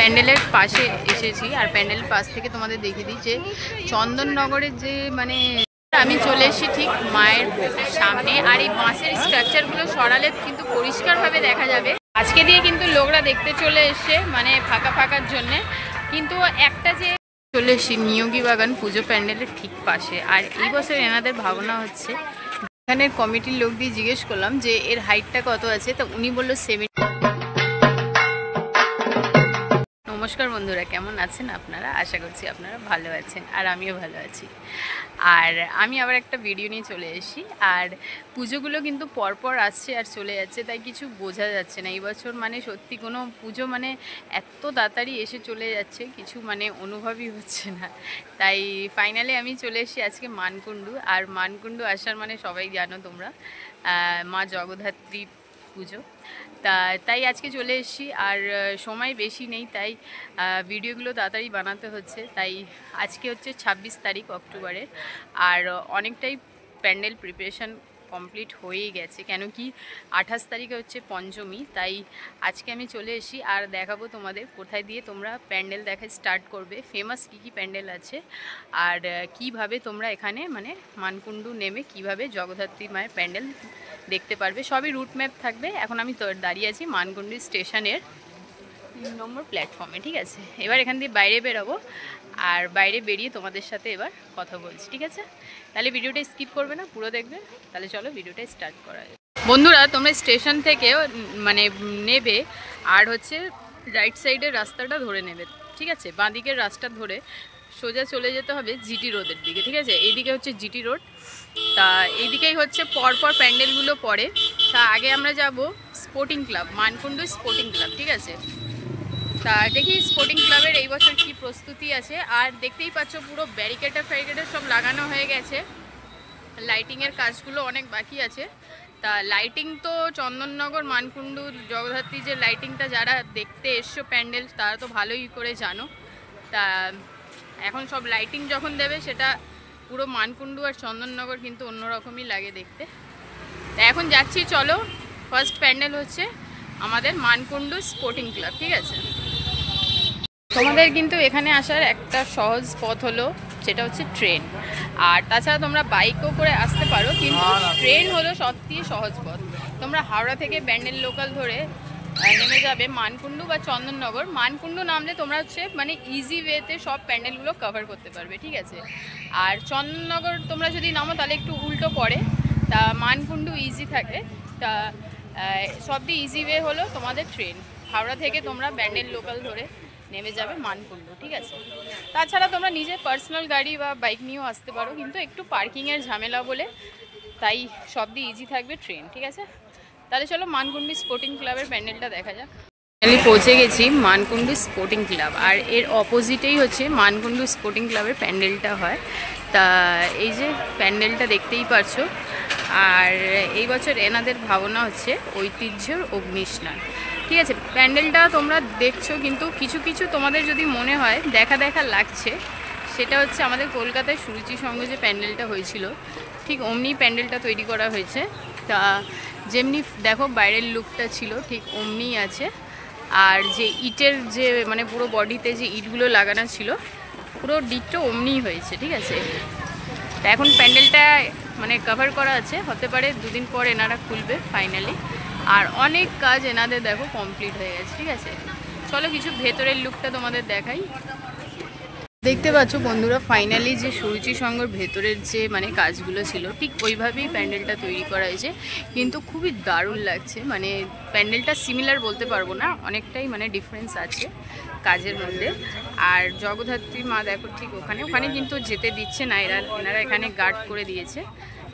প্যান্ডেলের পাশে এসেছি আর প্যান্ডেলের পাশ থেকে তোমাদের দেখিয়ে দিই যে চন্দননগরের যে মানে আমি চলে এসেছি ঠিক মায়ের সামনে। আর এই বাঁশের স্ট্রাকচারগুলো সরালে কিন্তু পরিষ্কারভাবে দেখা যাবে। আজকে দিয়ে কিন্তু লোকরা দেখতে চলে এসছে মানে ফাঁকা ফাঁকার জন্যে, কিন্তু একটা যে চলে এসেছি নিয়োগী বাগান পুজো প্যান্ডেলের ঠিক পাশে। আর এই বছর এনাদের ভাবনা হচ্ছে, এখানের কমিটির লোক দিয়ে জিজ্ঞেস করলাম যে এর হাইটটা কত আছে, তো উনি বললো 70। নমস্কার বন্ধুরা, কেমন আছেন আপনারা? আশা করছি আপনারা ভালো আছেন আর আমিও ভালো আছি। আর আমি আবার একটা ভিডিও নিয়ে চলে এসেছি। আর পুজোগুলো কিন্তু পরপর আসছে আর চলে যাচ্ছে, তাই কিছু বোঝা যাচ্ছে না। এই বছর মানে সত্যি কোনো পুজো মানে এত তাড়াতাড়ি এসে চলে যাচ্ছে, কিছু মানে অনুভবই হচ্ছে না। তাই ফাইনালি আমি চলে এসেছি আজকে মানকুণ্ডু। আর মানকুণ্ডু আসার মানে সবাই জানো তোমরা, মা জগদ্ধাত্রী পুজো। তাই আজকে চলে এসেছি। আর সময় বেশি নেই, তাই ভিডিওগুলো তাড়াতাড়ি বানাতে হচ্ছে। তাই আজকে হচ্ছে 26 তারিখ অক্টোবরের। আর অনেকটাই প্যান্ডেল প্রিপারেশান কমপ্লিট হয়েই গেছে, কেন কি 28 তারিখে হচ্ছে পঞ্চমী। তাই আজকে আমি চলে এসেছি আর দেখাবো তোমাদের কোথায় দিয়ে তোমরা প্যান্ডেল দেখা স্টার্ট করবে, ফেমাস কী প্যান্ডেল আছে, আর কিভাবে তোমরা এখানে মানে মানকুণ্ডু নেমে কিভাবে জগদ্ধাত্রী মায়ের প্যান্ডেল দেখতে পারবে। সবই রুট ম্যাপ থাকবে। এখন আমি তো দাঁড়িয়ে আছি মানকুণ্ডু স্টেশনের 3 নম্বর প্ল্যাটফর্মে, ঠিক আছে। এবার এখান দিয়ে বাইরে বেরোবো, আর বাইরে বেরিয়ে তোমাদের সাথে এবার কথা বলছি, ঠিক আছে। তাহলে ভিডিওটা স্কিপ করবে না, পুরো দেখবে। তাহলে চলো ভিডিওটা স্টার্ট করা যায়। বন্ধুরা, তোমরা স্টেশন থেকে মানে নেবে আর হচ্ছে রাইট সাইডের রাস্তাটা ধরে নেবে, ঠিক আছে। বাঁ দিকের রাস্তা ধরে সোজা চলে যেতে হবে জিটি রোডের দিকে, ঠিক আছে। এইদিকে হচ্ছে জিটি রোড। তা এইদিকেই হচ্ছে পরপর প্যান্ডেলগুলো পড়ে। তা আগে আমরা যাব sporting club, Mankundu sporting club, ঠিক আছে। তা দেখি স্পোর্টিং ক্লাবের এই বছর কী প্রস্তুতি আছে। আর দেখতেই পাচ্ছ পুরো ব্যারিকেডার ফ্যারিকেডার সব লাগানো হয়ে গেছে, লাইটিংয়ের কাজগুলো অনেক বাকি আছে। তা লাইটিং তো চন্দননগর মানকুণ্ডু জগদ্ধাত্রী যে লাইটিংটা যারা দেখতে এসছো প্যান্ডেল, তারা তো ভালোই করে জানো। তা এখন সব লাইটিং যখন দেবে সেটা পুরো মানকুণ্ডু আর চন্দননগর কিন্তু অন্যরকমই লাগে দেখতে। তা এখন যাচ্ছি, চলো। ফার্স্ট প্যান্ডেল হচ্ছে আমাদের মানকুণ্ডু স্পোর্টিং ক্লাব, ঠিক আছে। তোমাদের কিন্তু এখানে আসার একটা সহজ পথ হলো, সেটা হচ্ছে ট্রেন। আর তাছাড়া তোমরা বাইকও করে আসতে পারো, কিন্তু ট্রেন হলো সবথেকে সহজ পথ। তোমরা হাওড়া থেকে ব্যান্ডেল লোকাল ধরে নেমে যাবে মানকুণ্ডু বা চন্দননগর। মানকুণ্ডু নামলে তোমরা হচ্ছে মানে ইজি ওয়েতে সব প্যান্ডেলগুলো কভার করতে পারবে, ঠিক আছে। আর চন্দননগর তোমরা যদি নামো তাহলে একটু উল্টো পড়ে। তা মানকুণ্ডু ইজি থাকে। তা সবথেকে ইজি ওয়ে হলো তোমাদের ট্রেন। হাওড়া থেকে তোমরা ব্যান্ডেল লোকাল ধরে নেমে যাবে মানকুণ্ডু, ঠিক আছে। তাছাড়া তোমরা নিজের পার্সোনাল গাড়ি বা বাইক নিয়েও আসতে পারো, কিন্তু একটু পার্কিংয়ের ঝামেলা বলে তাই সবথেকে ইজি থাকবে ট্রেন, ঠিক আছে। তাহলে চলো মানকুণ্ডু স্পোর্টিং ক্লাবের প্যান্ডেলটা দেখা যাক। আমি পৌঁছে গেছি মানকুণ্ডু স্পোর্টিং ক্লাব, আর এর অপোজিটেই হচ্ছে মানকুণ্ডু স্পোর্টিং ক্লাবের প্যান্ডেলটা হয়। তা এই যে প্যান্ডেলটা দেখতেই পারছো। আর এই বছর এনাদের ভাবনা হচ্ছে ঐতিহ্যর অগ্নিস্নান, ঠিক আছে। প্যান্ডেলটা তোমরা দেখছো, কিন্তু কিছু কিছু তোমাদের যদি মনে হয় দেখা দেখা লাগছে, সেটা হচ্ছে আমাদের কলকাতায় সুরুচি সংঘ যে প্যান্ডেলটা হয়েছিল, ঠিক অমনি প্যান্ডেলটা তৈরি করা হয়েছে। তা যেমনি দেখো বাইরের লুকটা ছিল ঠিক অমনিই আছে। আর যে ইটের যে মানে পুরো বডিতে যে ইটগুলো লাগানো ছিল পুরো ডিটটা অমনিই হয়েছে, ঠিক আছে। তা এখন প্যান্ডেলটা মানে কভার করা আছে, হতে পারে 2 দিন পর এনারা খুলবে ফাইনালি। আর অনেক কাজ এনাদের দেখো কমপ্লিট হয়ে গেছে, ঠিক আছে। চলো কিছু ভেতরের লুকটা তোমাদের দেখাই। দেখতে পাচ্ছ বন্ধুরা, ফাইনালি যে সুরুচি সংঘর ভেতরের যে মানে কাজগুলো ছিল ঠিক ওইভাবেই প্যান্ডেলটা তৈরি করা হয়েছে, কিন্তু খুবই দারুণ লাগছে। মানে প্যান্ডেলটা সিমিলার বলতে পারবো না, অনেকটাই মানে ডিফারেন্স আছে কাজের মধ্যে। আর জগদ্ধাত্রী মা দেখো ঠিক ওখানে কিন্তু যেতে দিচ্ছে না, এনারা এখানে গার্ড করে দিয়েছে।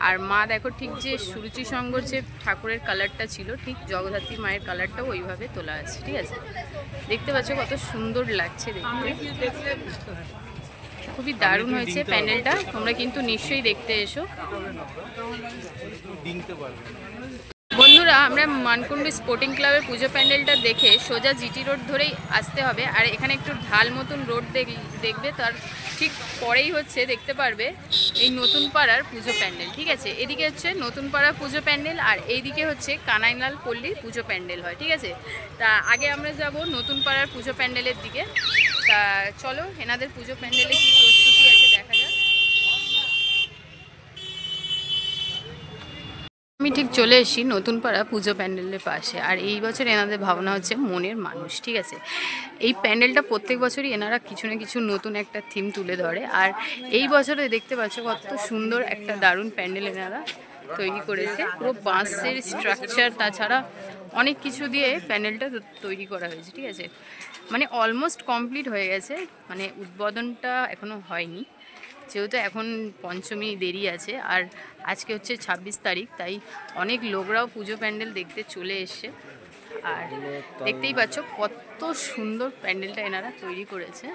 আর মা দেখো ঠিক যে সুরুচি সংঘর যে ঠাকুরের কালারটা ছিল ঠিক জগদ্ধাত্রী মায়ের কালারটাও ওইভাবে তোলা আছে, ঠিক আছে। দেখতে পাচ্ছ কত সুন্দর লাগছে দেখতে, খুবই দারুণ হয়েছে প্যান্ডেলটা। তোমরা কিন্তু নিশ্চয়ই দেখতে এসো। বন্ধুরা বন্ধুরা আমরা মানকুণ্ডু স্পোর্টিং ক্লাবের পুজো প্যান্ডেলটা দেখে সোজা জিটি রোড ধরেই আসতে হবে। আর এখানে একটু ঢাল মতন রোড দেখবে, তার ঠিক পরেই হচ্ছে দেখতে পারবে এই নতুন পাড়ার পুজো প্যান্ডেল। ঠিক আছে, এদিকে হচ্ছে নতুন পাড়ার পুজো প্যান্ডেল আর এইদিকে হচ্ছে কানাইলাল পল্লীর পুজো প্যান্ডেল হয়। ঠিক আছে, তা আগে আমরা যাব নতুন পাড়ার পুজো প্যান্ডেলের দিকে। তা চলো এনাদের পুজো প্যান্ডেলে কী প্রস্তুতি আছে দেখা যাক। আমি ঠিক চলে এসেছি নতুন পাড়া পুজো প্যান্ডেলের পাশে। আর এই বছর এনাদের ভাবনা হচ্ছে মনের মানুষ। ঠিক আছে, এই প্যান্ডেলটা প্রত্যেক বছরই এনারা কিছু না কিছু নতুন একটা থিম তুলে ধরে। আর এই বছরে দেখতে পাচ্ছ কত সুন্দর একটা দারুণ প্যান্ডেল এনারা তৈরি করেছে। পুরো বাঁশের স্ট্রাকচার, তাছাড়া অনেক কিছু দিয়ে প্যান্ডেলটা তৈরি করা হয়েছে। ঠিক আছে, মানে অলমোস্ট কমপ্লিট হয়ে গেছে, মানে উদ্বোধনটা এখনও হয়নি, যেহেতু এখন পঞ্চমী দেরি আছে। আর আজকে হচ্ছে 26 তারিখ, তাই অনেক লোকরাও পুজো প্যান্ডেল দেখতে চলে এসছে। আর দেখতেই পাচ্ছ কত সুন্দর প্যান্ডেলটা এনারা তৈরি করেছে।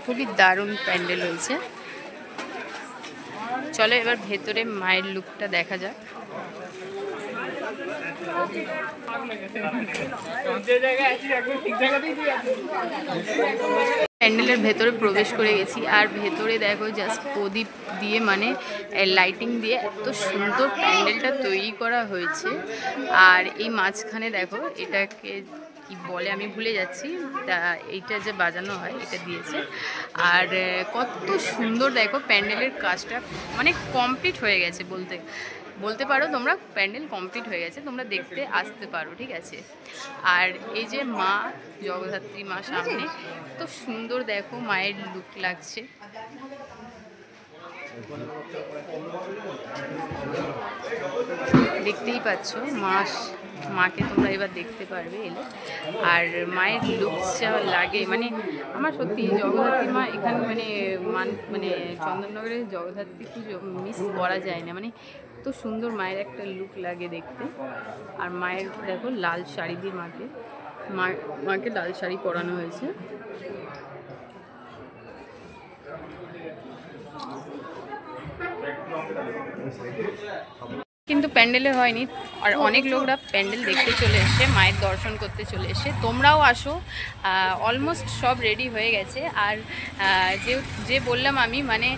খুবই দারুণ প্যান্ডেল হয়েছে। চলো এবার ভেতরে মায়ের লুকটা দেখা যাক। প্যান্ডেলের ভেতরে প্রবেশ করে গেছি আর ভেতরে দেখো জাস্ট প্রদীপ দিয়ে মানে লাইটিং দিয়ে এত সুন্দর প্যান্ডেলটা তৈরি করা হয়েছে। আর এই মাঝখানে দেখো এটাকে কি বলে আমি ভুলে যাচ্ছি, তা এইটা যে বাজানো হয় এটা দিয়েছে। আর কত সুন্দর দেখো প্যান্ডেলের কাজটা মানে কমপ্লিট হয়ে গেছে বলতে পারো তোমরা, প্যান্ডেল কমপ্লিট হয়ে গেছে, তোমরা দেখতে আসতে পারো। ঠিক আছে, আর এই যে মা জগদ্ধাত্রী মা সামনে, তো সুন্দর দেখো মায়ের লুক লাগছে। দেখতেই পাচ্ছ মাকে তোমরা এবার দেখতে পারবে এলে। আর মায়ের লুক যা লাগে মানে আমার সত্যি জগদ্ধাত্রী মা এখানে মানে চন্দননগরের জগদ্ধাত্রী পুজো মিস করা যায় না, মানে এত সুন্দর মায়ের একটা লুক লাগে দেখতে। আর মায়ের দেখো লাল শাড়ি দিয়ে মাকে লাল শাড়ি পরানো হয়েছে। কিন্তু প্যান্ডেলে হয়নি, আর অনেক লোকরা প্যান্ডেল দেখতে চলে এসে মায়ের দর্শন করতে চলে এসে। তোমরাও আসো, অলমোস্ট সব রেডি হয়ে গেছে। আর যে বললাম আমি মানে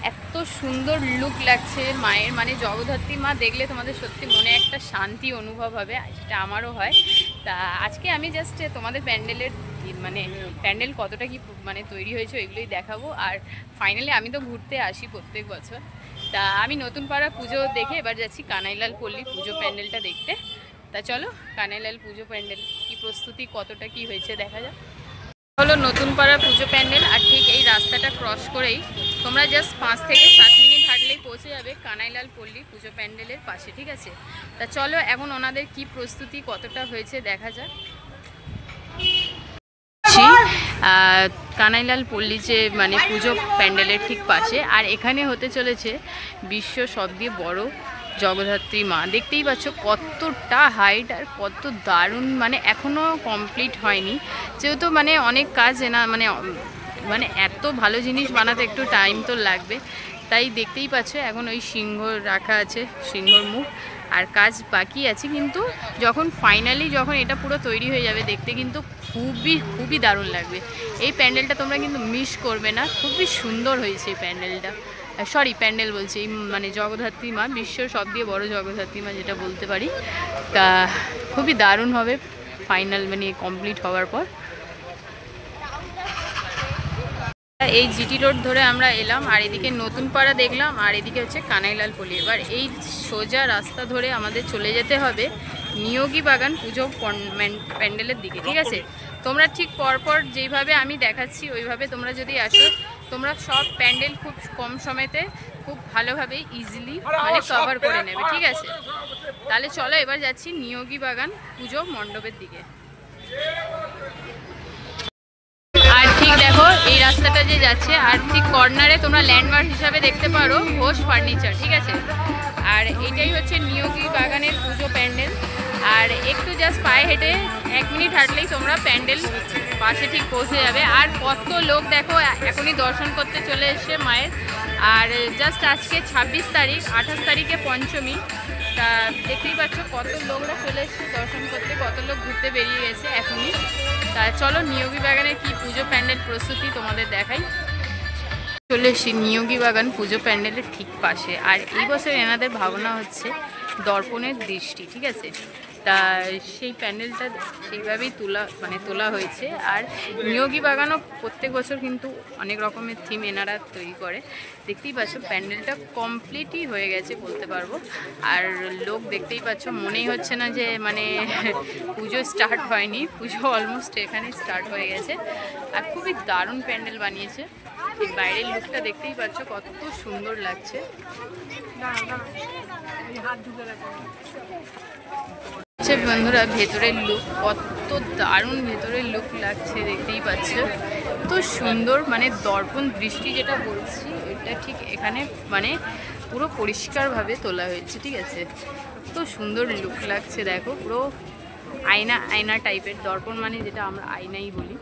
এত সুন্দর লুক লাগছে মায়ের, মানে জগদ্ধাত্রী মা দেখলে তোমাদের সত্যি মনে একটা শান্তি অনুভব হবে, সেটা আমারও হয়। তা আজকে আমি জাস্ট তোমাদের প্যান্ডেলের মানে প্যান্ডেল কতটা কি মানে তৈরি হয়েছে ওইগুলোই দেখাবো। আর ফাইনালি আমি তো ঘুরতে আসি প্রত্যেক বছর, তা আমি নতুন পাড়া পুজো দেখে এবার যাচ্ছি কানাইলাল পল্লী পুজো প্যান্ডেলটা দেখতে। তা চলো কানাইলাল পুজো প্যান্ডেল কি প্রস্তুতি কতটা কি হয়েছে দেখা যাক। হলো নতুন পাড়া পুজো প্যান্ডেল, আর ঠিক এই রাস্তাটা ক্রস করেই তোমরা জাস্ট 5 থেকে 7 মিনিট হাঁটলেই পৌঁছে যাবে কানাইলাল পল্লী পুজো প্যান্ডেলের পাশে। ঠিক আছে, তা চলো এখন ওনাদের কি প্রস্তুতি কতটা হয়েছে দেখা যাক। কানাইলাল পল্লী যে মানে পুজো প্যান্ডেলের ঠিক পাশে, আর এখানে হতে চলেছে বিশ্ব সবচেয়ে বড় জগদ্ধাত্রী মা। দেখতেই পাচ্ছ কতটা হাইট আর কত দারুণ, মানে এখনও কমপ্লিট হয়নি, যেহেতু মানে অনেক কাজ না, মানে এত ভালো জিনিস বানাতে একটু টাইম তো লাগবে। তাই দেখতেই পাচ্ছ এখন ওই সিংহ রাখা আছে, সিংহর মুখ, আর কাজ বাকি আছে। কিন্তু যখন ফাইনালি যখন এটা পুরো তৈরি হয়ে যাবে দেখতে কিন্তু খুবই দারুণ লাগবে। এই প্যান্ডেলটা তোমরা কিন্তু মিস করবে না, খুবই সুন্দর হয়েছে এই প্যান্ডেলটা। প্যান্ডেল বলছি, এই মানে জগদ্ধাত্রী মা, বিশ্বের সবচেয়ে বড় জগদ্ধাত্রী মা যেটা বলতে পারি। তা খুবই দারুণ হবে ফাইনাল মানে কমপ্লিট হওয়ার পর। এই জিটি রোড ধরে আমরা এলাম, আর এদিকে নতুন পাড়া দেখলাম, আর এদিকে হচ্ছে কানাইলাল পল্লী। এবার এই সোজা রাস্তা ধরে আমাদের চলে যেতে হবে নিয়োগী বাগান পুজো প্যান্ডেলের দিকে। ঠিক আছে, তোমরা ঠিক পরপর যেইভাবে আমি দেখাচ্ছি ওইভাবে তোমরা যদি আসো, তোমরা সব প্যান্ডেল খুব কম সময়তে খুব ভালোভাবে ইজিলি মানে কভার করে নেবে। ঠিক আছে, তাহলে চলো এবার যাচ্ছি নিয়োগী বাগান পুজো মণ্ডপের দিকে। আর ঠিক দেখো এই রাস্তাটা যে যাচ্ছে, আর ঠিক কর্নারে তোমরা ল্যান্ডমার্ক হিসাবে দেখতে পারো ঘোষ ফার্নিচার। ঠিক আছে, আর এইটাই হচ্ছে নিয়োগী বাগানের পুজো প্যান্ডেল। আর একটু জাস্ট পায়ে হেঁটে 1 মিনিট হাঁটলেই তোমরা প্যান্ডেল পাশে ঠিক পৌঁছে যাবে। আর কত লোক দেখো এখনই দর্শন করতে চলে এসছে মায়ের। আর জাস্ট আজকে 26 তারিখ, 28 তারিখে পঞ্চমী। তা দেখতেই পাচ্ছ কত লোকরা চলে এসেছে দর্শন করতে, কত লোক ঘুরতে বেরিয়ে গেছে এখনই। তা চলো নিয়োগী বাগানের কি পুজো প্যান্ডেল প্রস্তুতি তোমাদের দেখাই। চলে এসেছি নিয়োগী বাগান পুজো প্যান্ডেলের ঠিক পাশে। আর এই বছর এনাদের ভাবনা হচ্ছে দর্পণের দৃষ্টি, ঠিক আছে। তা সেই প্যান্ডেলটা সেইভাবেই তোলা হয়েছে। আর নিয়োগী বাগানও প্রত্যেক বছর কিন্তু অনেক রকমের থিম এনারা তৈরি করে। দেখতেই পাচ্ছ প্যান্ডেলটা কমপ্লিটই হয়ে গেছে বলতে পারবো। আর লোক দেখতেই পাচ্ছ, মনেই হচ্ছে না যে মানে পুজো স্টার্ট হয়নি, পুজো অলমোস্ট এখানে স্টার্ট হয়ে গেছে। আর খুবই দারুণ প্যান্ডেল বানিয়েছে। এই বাইরের লুকটা দেখতেই পাচ্ছ কত সুন্দর লাগছে। বন্ধুরা ভেতরের লুক কত দারুণ, ভেতরের লুক লাগছে দেখতেই পাচ্ছ। তো সুন্দর, মানে দর্পণ দৃষ্টি যেটা বলছি ওইটা ঠিক এখানে মানে পুরো পরিষ্কারভাবে তোলা হয়েছে, ঠিক আছে। তো সুন্দর লুক লাগছে দেখো, পুরো আয়না আয়না টাইপের। দর্পণ মানে যেটা আমরা আয়নাই বলি,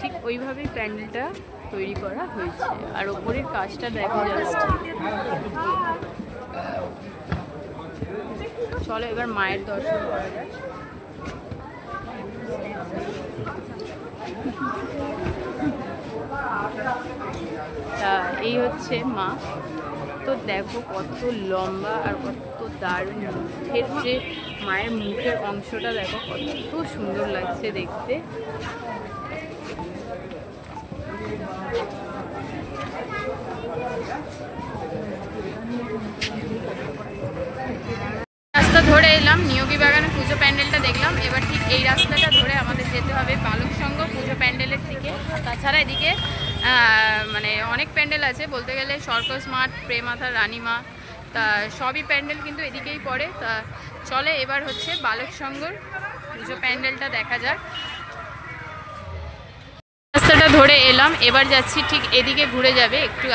ঠিক ওইভাবেই প্যান্ডেলটা তৈরি করা হয়েছে। আর ওপরের কাজটা দেখো জাস্ট। চলো এবার মায়ের দর্শন করা যাক। তা এই হচ্ছে মা। তো দেখো কত লম্বা আর কত দারুণ মুখের, যে মায়ের মুখের অংশটা দেখো কত সুন্দর লাগছে দেখতে। রাস্তা ধরে এলাম, নিয়োগী বাগানে পুজো প্যান্ডেলটা দেখলাম। এবার ঠিক এই রাস্তাটা ধরে আমাদের যেতে হবে বালক সংঘ পুজো প্যান্ডেলের দিকে। তাছাড়া এদিকে মানে অনেক প্যান্ডেল আছে বলতে গেলে, সর্কস মাঠ, প্রেমাথা, রানীমা, তা সবই প্যান্ডেল কিন্তু এদিকেই পড়ে। তা চলে এবার হচ্ছে বালক সংঘর পুজো প্যান্ডেলটা দেখা যাক। রাস্তাটা ধরে এলাম, এবার যাচ্ছি ঠিক এদিকে ঘুরে যাবে একটু,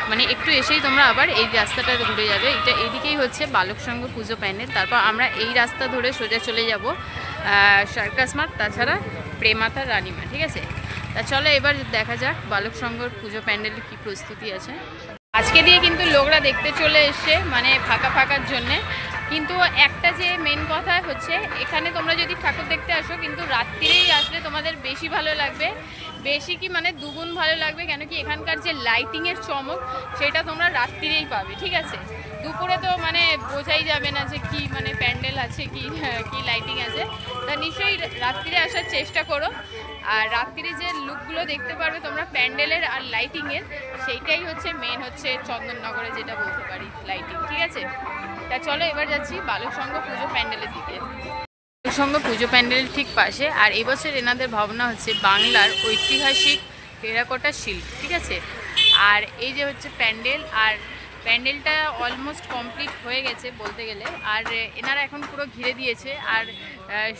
মানে একটু এসেই তোমরা আবার এই রাস্তাটা ঘুরে যাবে। এটা এদিকেই হচ্ছে বালক সংঘ পুজো প্যান্ডেল। তারপর আমরা এই রাস্তা ধরে সোজা চলে যাব সার্কাস মাঠ, তাছাড়া প্রেমাথা, রানীমা, ঠিক আছে। তা চলো এবার দেখা যাক বালক সংঘর পুজো প্যান্ডেলের কী প্রস্তুতি আছে। আজকে দিয়ে কিন্তু লোকরা দেখতে চলে এসছে, মানে ফাঁকার জন্যে। কিন্তু একটা যে মেন কথা হচ্ছে, এখানে তোমরা যদি ঠাকুর দেখতে আসো কিন্তু রাত্রিরেই আসলে তোমাদের বেশি ভালো লাগবে। বেশি কি মানে দ্বিগুণ ভালো লাগবে, কেন কি এখানকার যে লাইটিংয়ের চমক সেটা তোমরা রাত্রিরেই পাবে, ঠিক আছে। দুপুরে তো মানে বোঝাই যাবে না যে কি মানে প্যান্ডেল আছে কি লাইটিং আছে। তা নিশ্চয়ই রাত্রিরে আসার চেষ্টা করো। আর রাত্রিরে যে লুকগুলো দেখতে পারবে তোমরা প্যান্ডেলের আর লাইটিংয়ের, সেইটাই হচ্ছে মেন হচ্ছে চন্দননগরে যেটা বলতে পারি লাইটিং, ঠিক আছে। তা চলো এবার যাচ্ছি বালক সংঘ পুজো প্যান্ডেলের দিকে। বালক সংঘ পুজো প্যান্ডেলের ঠিক পাশে। আর এবছর এনাদের ভাবনা হচ্ছে বাংলার ঐতিহাসিক টেরাকোটা শিল্প, ঠিক আছে। আর এই যে হচ্ছে প্যান্ডেল, আর প্যান্ডেলটা অলমোস্ট কমপ্লিট হয়ে গেছে বলতে গেলে। আর এনারা এখন পুরো ঘিরে দিয়েছে। আর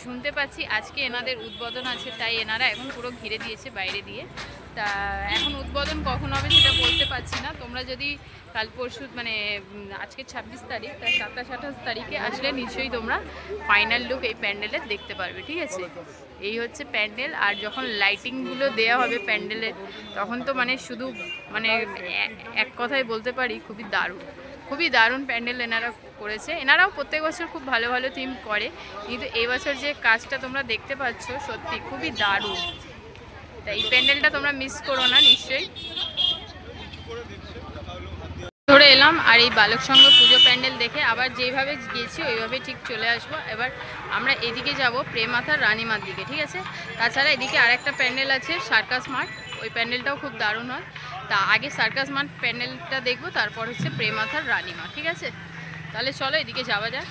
শুনতে পাচ্ছি আজকে এনাদের উদ্বোধন আছে, তাই এনারা এখন পুরো ঘিরে দিয়েছে বাইরে দিয়ে। তা এখন উদ্বোধন কখন হবে সেটা বলতে পারছি না। তোমরা যদি কাল পরশু মানে আজকে 26 তারিখ, তাই 27-28 তারিখে আসলে নিশ্চয়ই তোমরা ফাইনাল লুক এই প্যান্ডেলের দেখতে পারবে, ঠিক আছে। এই হচ্ছে প্যান্ডেল। আর যখন লাইটিংগুলো দেওয়া হবে প্যান্ডেলের, তখন তো মানে শুধু মানে এক কথায় বলতে পারি খুবই দারুণ প্যান্ডেল এনারা করেছে। এনারাও প্রত্যেক বছর খুব ভালো ভালো থিম করে, কিন্তু এই বছর যে কাজটা তোমরা দেখতে পাচ্ছ সত্যি খুবই দারুণ। তাই এই প্যান্ডেলটা তোমরা মিস করো না নিশ্চয়ই। ধরে এলাম আর এই বালক সংঘ পুজো প্যান্ডেল দেখে আবার যেভাবে গেছি ওইভাবে ঠিক চলে আসবো। এবার আমরা এদিকে যাব প্রেমাথা, রানীমার দিকে, ঠিক আছে। তাছাড়া এদিকে আরেকটা প্যান্ডেল আছে সার্কাস মাঠ, ওই প্যান্ডেলটাও খুব দারুণ হয়। তা আগে সার্কাস মাঠ প্যান্ডেলটা দেখবো, তারপর হচ্ছে প্রেমাথার রানীমা, ঠিক আছে। তাহলে চলো এদিকে যাওয়া যাক।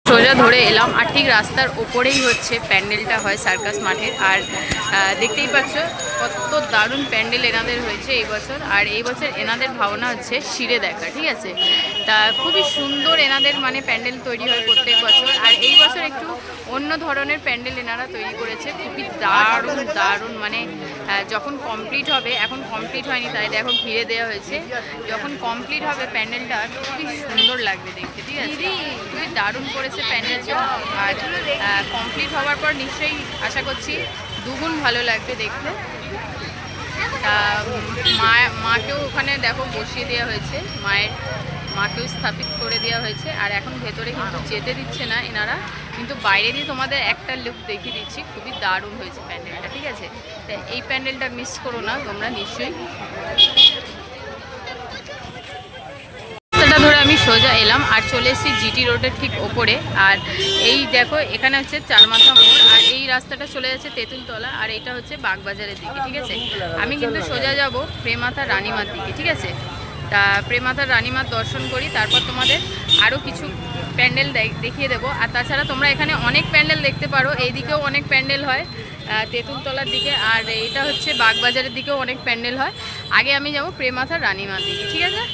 সোজা ধরে এলাম আর ঠিক রাস্তার ওপরেই হচ্ছে প্যান্ডেলটা হয় সার্কাস মাঠের। আর দেখতেই পাচ্ছ কত দারুণ প্যান্ডেল এনাদের হয়েছে এই বছর। আর এই বছর এনাদের ভাবনা হচ্ছে শিরে দেখা, ঠিক আছে। তা খুবই সুন্দর এনাদের মানে প্যান্ডেল তৈরি হয় প্রত্যেক বছর। আর এই বছর একটু অন্য ধরনের প্যান্ডেল এনারা তৈরি করেছে, খুবই দারুণ মানে যখন কমপ্লিট হবে, এখন কমপ্লিট হয়নি তাই দেখো ঘিরে দেওয়া হয়েছে, যখন কমপ্লিট হবে প্যান্ডেলটা খুবই সুন্দর লাগবে দেখতে, ঠিক আছে। খুবই দারুণ করেছে প্যান্ডেলটা। আর কমপ্লিট হওয়ার পর নিশ্চয়ই আশা করছি দুগুণ ভালো লাগবে দেখতে। তা মাকেও ওখানে দেখো বসিয়ে দেওয়া হয়েছে, মাকেও স্থাপিত করে দেওয়া হয়েছে। আর এখন ভেতরে কিন্তু যেতে দিচ্ছে না এনারা, কিন্তু বাইরে দিয়ে তোমাদের একটা লুক দেখিয়ে দিচ্ছি, খুবই দারুণ হয়েছে প্যান্ডেলটা, ঠিক আছে? তাই এই প্যান্ডেলটা মিস করো না তোমরা নিশ্চয়ই। রাস্তাটা ধরে আমি সোজা এলাম আর চলে এসেছি জিটি রোডের ঠিক ওপরে। আর এই দেখো এখানে হচ্ছে চারমাথা মোড়, আর এই রাস্তাটা চলে যাচ্ছে তেঁতুলতলা, আর এটা হচ্ছে বাগবাজারের দিকে, ঠিক আছে? আমি কিন্তু সোজা যাব প্রেমাথা রানীমার দিকে, ঠিক আছে? তা প্রেমাথা রানীমার দর্শন করি, তারপর তোমাদের আরও কিছু প্যান্ডেল দেখিয়ে দেবো। আর তাছাড়া তোমরা এখানে অনেক প্যান্ডেল দেখতে পারো, এইদিকেও অনেক প্যান্ডেল হয় তেঁতুলতলার দিকে, আর এটা হচ্ছে বাগবাজারের দিকেও অনেক প্যান্ডেল হয়। আগে আমি যাব প্রেমাথা রানীমার দিকে, ঠিক আছে?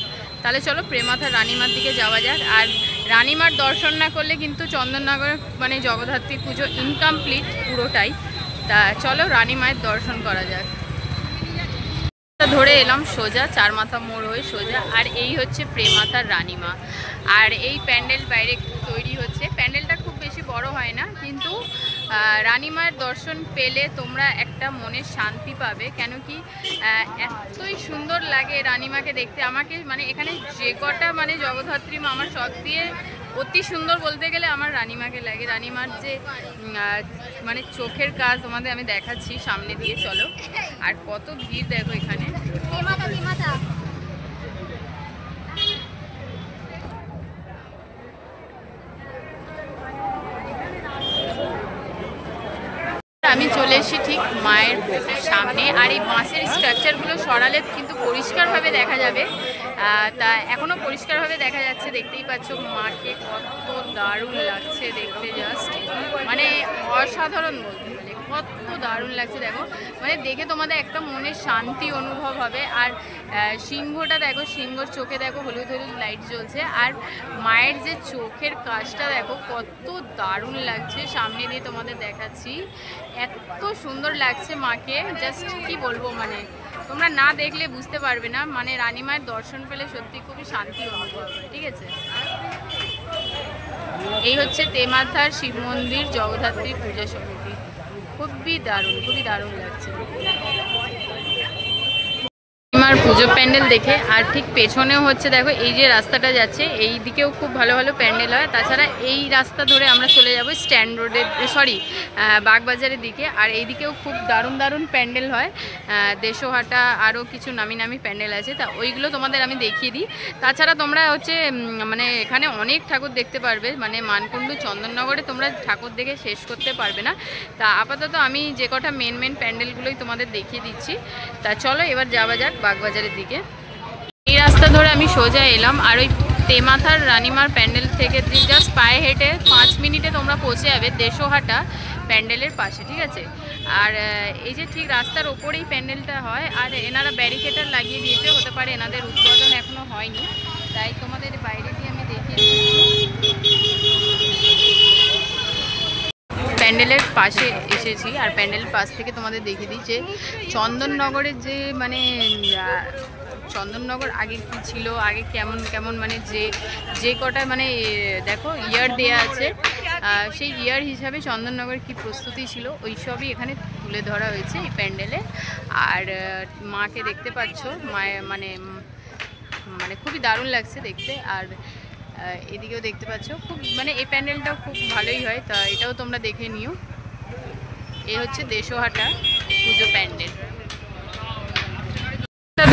তাহলে চলো প্রেমাথা রানীমার দিকে যাওয়া যাক। আর রানীমার দর্শন না করলে কিন্তু চন্দননগর মানে জগদ্ধাত্রী পুজো ইনকমপ্লিট পুরোটাই। তা চলো রানীমায়ের দর্শন করা যাক। ধরে এলাম সোজা চারমাথা মোড় হয়ে সোজা, আর এই হচ্ছে প্রেমাথার রানীমা। আর এই প্যান্ডেল বাইরে তৈরি হচ্ছে, প্যান্ডেলটা খুব বেশি বড় হয় না, কিন্তু রানীমায়ের দর্শন পেলে তোমরা একটা মনের শান্তি পাবে। কেন কি এতই সুন্দর লাগে রানীমাকে দেখতে। আমাকে মানে এখানে যে কটা মানে জগদ্ধাত্রী মা আমার সব দিয়ে অতি সুন্দর বলতে গেলে আমার রানীমাকে লাগে। রানীমার যে মানে চোখের কাজ তোমাদের আমি দেখাচ্ছি সামনে দিয়ে, চলো। আর কত ভিড় দেখো এখানে। আমি চলে এসেছি ঠিক মায়ের সামনে, আর এই বাঁশের স্ট্রাকচারগুলো সরালে কিন্তু পরিষ্কারভাবে দেখা যাবে। তা এখনও পরিষ্কারভাবে দেখা যাচ্ছে, দেখতেই পাচ্ছ মাকে কত দারুণ লাগছে দেখতে, জাস্ট মানে অসাধারণ বলতে গেলে কত দারুণ লাগছে দেখো, মানে দেখে তোমাদের একটা মনে শান্তি অনুভব হবে। আর সিংহটা দেখো, সিংহর চোখে দেখো হলুদ হলুদ লাইট জ্বলছে, আর মায়ের যে চোখের কাজটা দেখো কত দারুণ লাগছে। সামনে দিয়ে তোমাদের দেখাচ্ছি, এত সুন্দর লাগছে মাকে, জাস্ট কি বলবো, মানে তোমরা না দেখলে বুঝতে পারবে না। মানে রানীমায়ের দর্শন পেলে সত্যি খুবই শান্তি অনুভব হয়, ঠিক আছে? এই হচ্ছে তেমাথার শিব মন্দির জগদ্ধাত্রী পূজা সমিতি, খুবই দারুণ লাগছে আমার পুজো প্যান্ডেল দেখে। আর ঠিক পেছনেও হচ্ছে দেখো এই যে রাস্তাটা যাচ্ছে, এই দিকেও খুব ভালো ভালো প্যান্ডেল হয়। তাছাড়া এই রাস্তা ধরে আমরা চলে যাব স্ট্যান্ড রোডের বাগবাজারের দিকে, আর এই দিকেও খুব দারুণ প্যান্ডেল হয়। দেশহাটা আরও কিছু নামি নামি প্যান্ডেল আছে, তা ওইগুলো তোমাদের আমি দেখিয়ে দিই। তাছাড়া তোমরা হচ্ছে মানে এখানে অনেক ঠাকুর দেখতে পারবে, মানে মানকুণ্ডু চন্দননগরে তোমরা ঠাকুর দেখে শেষ করতে পারবে না। তা আপাতত আমি যে কটা মেন প্যান্ডেলগুলোই তোমাদের দেখিয়ে দিচ্ছি। তা চলো এবার যাওয়া যাক বাগবাজারের দিকে। এই রাস্তা ধরে আমি সোজা এলাম, আর ওই তেমাথার রানীমার প্যান্ডেল থেকে জাস্ট পায়ে হেঁটে 5 মিনিটে তোমরা পৌঁছে যাবে দেশহাটা প্যান্ডেলের পাশে, ঠিক আছে? আর এই যে ঠিক রাস্তার ওপরেই প্যান্ডেলটা হয়, আর এনারা ব্যারিকেডার লাগিয়ে দিয়েছে, হতে পারে এনাদের উদ্বোধন এখনও হয়নি, তাই তোমাদের বাইরে দিয়ে আমি দেখিয়ে দিচ্ছি। প্যান্ডেলের পাশে এসেছি, আর প্যান্ডেলের পাশ থেকে তোমাদের দেখিয়ে দিই যে চন্দননগরের যে মানে চন্দননগর আগে কি ছিল, আগে কেমন মানে যে কটা মানে দেখো ইয়ার দেয়া আছে, সেই ইয়ার হিসাবে চন্দননগর কি প্রস্তুতি ছিল ওই সবই এখানে তুলে ধরা হয়েছে এই প্যান্ডেলে। আর মাকে দেখতে পাচ্ছ, মায়ের মানে খুবই দারুণ লাগছে দেখতে। আর এদিকেও দেখতে পাচ্ছ খুব মানে এই প্যান্ডেলটাও খুব ভালোই হয়, তা এটাও তোমরা দেখে নিও। এই হচ্ছে দেশহাটা পুজো প্যান্ডেল।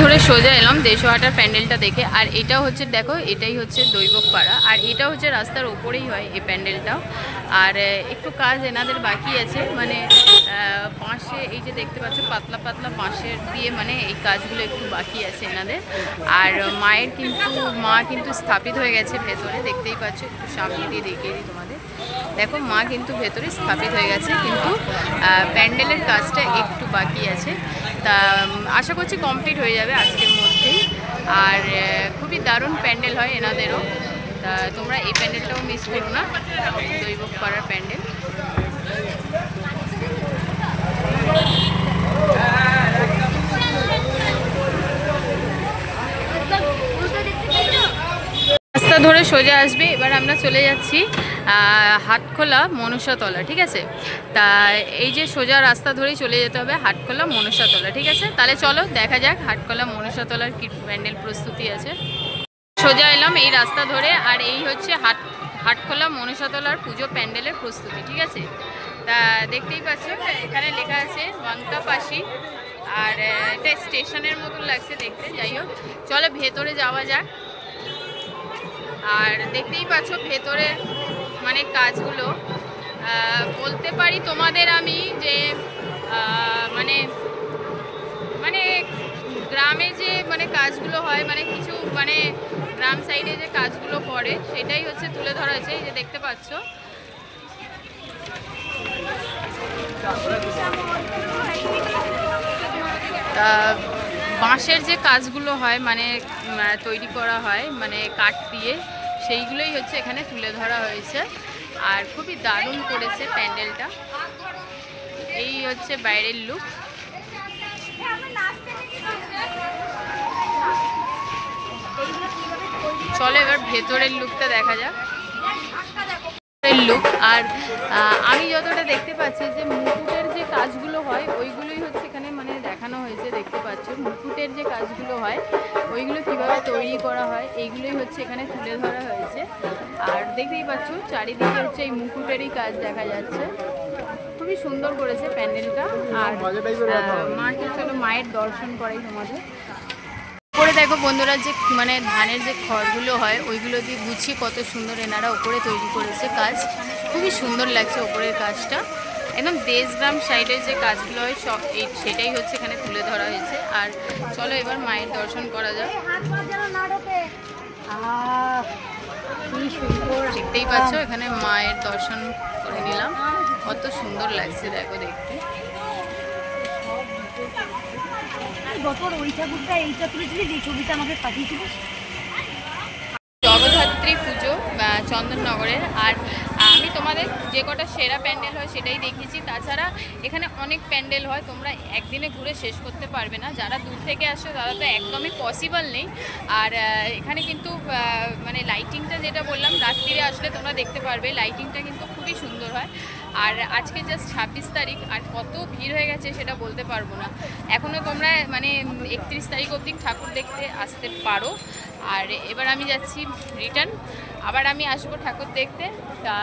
ধরে সোজা এলাম দেশহাটার প্যান্ডেলটা দেখে, আর এটাও হচ্ছে দেখো এটাই হচ্ছে দৈবকপাড়া, আর এটা হচ্ছে রাস্তার ওপরেই হয় এই প্যান্ডেলটাও। আর একটু কাজ এনাদের বাকি আছে, মানে বাঁশে এই যে দেখতে পাচ্ছ পাতলা বাঁশের দিয়ে মানে এই কাজগুলো একটু বাকি আছে এনাদের। আর মা কিন্তু স্থাপিত হয়ে গেছে ভেতরে, দেখতেই পাচ্ছ, একটু সামনে দিয়ে দেখিয়ে দিই তোমাদের। দেখো মা কিন্তু ভেতরে স্থাপিত হয়ে গেছে, কিন্তু প্যান্ডেলের কাজটা একটু বাকি আছে। তা আশা করছি কমপ্লিট হয়ে যাবে আজকের মধ্যেই। আর খুবই দারুণ প্যান্ডেল হয় এনাদেরও, তা তোমরা এই প্যান্ডেলটাও মিস করো না, দৈবকপাড়ার প্যান্ডেল। রাস্তা ধরে সোজা আসবে। এবার আমরা চলে যাচ্ছি হাটখোলা মনসাতলা, ঠিক আছে? তা এই যে সোজা রাস্তা ধরেই চলে যেতে হবে হাটখোলা মনসাতলা, ঠিক আছে? তাহলে চলো দেখা যাক হাটখোলা মনসাতলার কি প্যান্ডেল প্রস্তুতি আছে। সোজা এলাম এই রাস্তা ধরে, আর এই হচ্ছে হাটখোলা মনসাতলার পুজো প্যান্ডেলের প্রস্তুতি, ঠিক আছে? তা দেখতেই পাচ্ছ এখানে লেখা আছে ওয়াঙ্কাপাশি, আর এটা স্টেশনের মতন লাগছে দেখতে। যাই হোক, চলো ভেতরে যাওয়া যাক। আর দেখতেই পাচ্ছ ভেতরে মানে কাজগুলো বলতে পারি তোমাদের আমি যে মানে মানে গ্রামে যে মানে কাজগুলো হয়, মানে কিছু মানে গ্রাম সাইডে যে কাজগুলো করে সেটাই হচ্ছে তুলে ধরা হয়েছে। এই যে দেখতে পাচ্ছ বাঁশের যে কাজগুলো হয় মানে তৈরি করা হয় মানে কাঠ দিয়ে, সেইগুলোই হচ্ছে এখানে তুলে ধরা হয়েছে। আর খুবই দারুণ করেছে প্যান্ডেলটা। এই হচ্ছে বাইরের লুক। চলো এবার ভেতরের লুকটা দেখা যাক। লুক আর আমি যতটা দেখতে পাচ্ছি যে মুকুটের যে কাজগুলো হয় ওইগুলোই হচ্ছে এখানে মানে দেখানো হয়েছে। দেখতে পাচ্ছ মুকুটের যে কাজগুলো হয় ওইগুলো কিভাবে তৈরি করা হয় এইগুলোই হচ্ছে এখানে তুলে ধরা হয়েছে। আর দেখতেই পাচ্ছ চারিদিকে হচ্ছে এই মুকুটেরই কাজ দেখা যাচ্ছে। খুবই সুন্দর করেছে প্যান্ডেলটা। আর মাকে চলো মায়ের দর্শন করাই তোমাদের। উপরে দেখো বন্ধুরা যে মানে ধানের যে খড়গুলো হয় ওইগুলো দিয়ে গুছিয়ে কত সুন্দর এনারা উপরে তৈরি করেছে কাজ। খুবই সুন্দর লাগছে উপরের কাজটা। একদম দেশগ্রাম সাইডের যে কাজগুলো হয় সব সেটাই হচ্ছে এখানে তুলে ধরা হয়েছে। আর চলো এবার মায়ের দর্শন করা যাক। দেখতেই পাচ্ছ এখানে মায়ের দর্শন করে নিলাম। কত সুন্দর লাগছে দেখো দেখতে। জগদ্ধাত্রী পুজো চন্দননগরের। আর আমি তোমাদের যে কটা সেরা প্যান্ডেল হয় সেটাই দেখিয়েছি। তাছাড়া এখানে অনেক প্যান্ডেল হয়, তোমরা একদিনে ঘুরে শেষ করতে পারবে না। যারা দূর থেকে আসে তারা তো একদমই পসিবল নেই। আর এখানে কিন্তু মানে লাইটিংটা যেটা বললাম রাত্রিরে আসলে তোমরা দেখতে পারবে, লাইটিংটা কিন্তু খুবই সুন্দর হয়। আর আজকে জাস্ট 26 তারিখ, আর কত ভিড় হয়ে গেছে সেটা বলতে পারবো না। এখনও তোমরা মানে 31 তারিখ অবধি ঠাকুর দেখতে আসতে পারো। আর এবার আমি যাচ্ছি রিটার্ন, আবার আমি আসবো ঠাকুর দেখতে। তা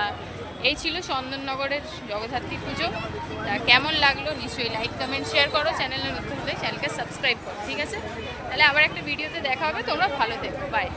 এই ছিল চন্দননগরের জগদ্ধাত্রী পুজো। তা কেমন লাগলো নিশ্চয়ই লাইক কমেন্ট শেয়ার করো। চ্যানেলে নতুন হলে চ্যানেলকে সাবস্ক্রাইব করো, ঠিক আছে? তাহলে আবার একটা ভিডিওতে দেখা হবে। তোমরা ভালো থেকো, বাই।